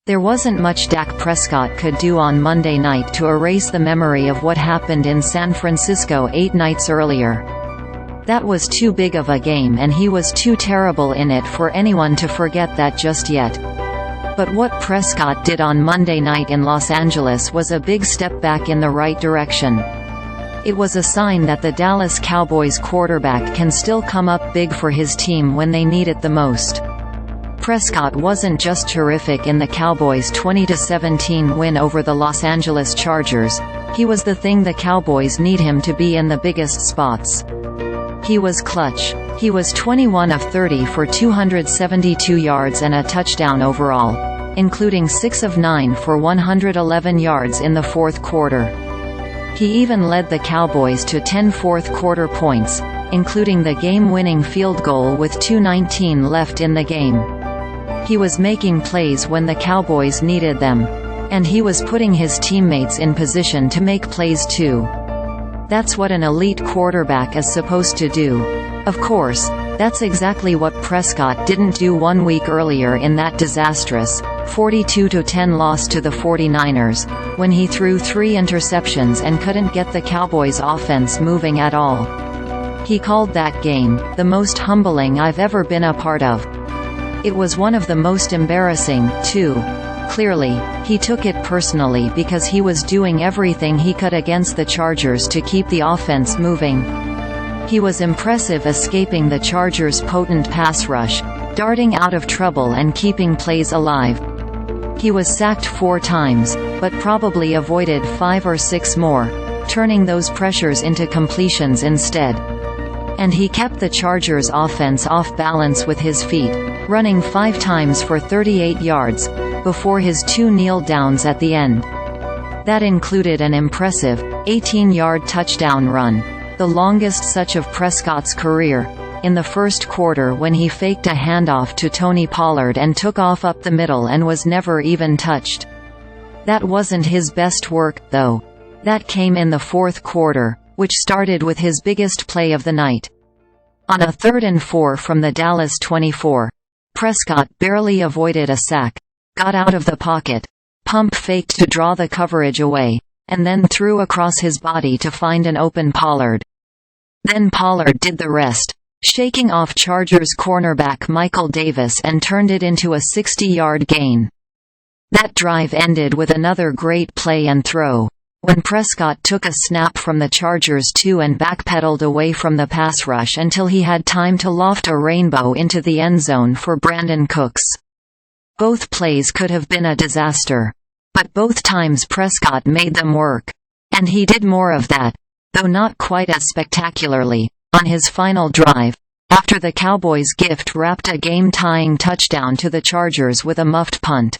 There wasn't much Dak Prescott could do on Monday night to erase the memory of what happened in San Francisco 8 nights earlier. That was too big of a game and he was too terrible in it for anyone to forget that just yet. But what Prescott did on Monday night in Los Angeles was a big step back in the right direction. It was a sign that the Dallas Cowboys quarterback can still come up big for his team when they need it the most. Prescott wasn't just terrific in the Cowboys' 20-17 win over the Los Angeles Chargers, he was the thing the Cowboys need him to be in the biggest spots. He was clutch. He was 21 of 30 for 272 yards and a touchdown overall, including 6 of 9 for 111 yards in the fourth quarter. He even led the Cowboys to 10 fourth-quarter points, including the game-winning field goal with 2:19 left in the game. He was making plays when the Cowboys needed them. And he was putting his teammates in position to make plays too. That's what an elite quarterback is supposed to do. Of course, that's exactly what Prescott didn't do 1 week earlier in that disastrous 42-10 loss to the 49ers, when he threw 3 interceptions and couldn't get the Cowboys' offense moving at all. He called that game the most humbling I've ever been a part of. It was one of the most embarrassing, too. Clearly, he took it personally because he was doing everything he could against the Chargers to keep the offense moving. He was impressive escaping the Chargers' potent pass rush, darting out of trouble and keeping plays alive. He was sacked 4 times, but probably avoided 5 or 6 more, turning those pressures into completions instead. And he kept the Chargers' offense off balance with his feet, running 5 times for 38 yards, before his 2 kneel downs at the end. That included an impressive 18-yard touchdown run, the longest such of Prescott's career, in the first quarter when he faked a handoff to Tony Pollard and took off up the middle and was never even touched. That wasn't his best work, though. That came in the fourth quarter, which started with his biggest play of the night. On a 3rd and 4 from the Dallas 24, Prescott barely avoided a sack, got out of the pocket, pump faked to draw the coverage away, and then threw across his body to find an open Pollard. Then Pollard did the rest, shaking off Chargers cornerback Michael Davis and turned it into a 60-yard gain. That drive ended with another great play and throw, when Prescott took a snap from the Chargers 2 and backpedaled away from the pass rush until he had time to loft a rainbow into the end zone for Brandin Cooks. Both plays could have been a disaster. But both times Prescott made them work. And he did more of that, though not quite as spectacularly, on his final drive, after the Cowboys gift-wrapped a game-tying touchdown to the Chargers with a muffed punt.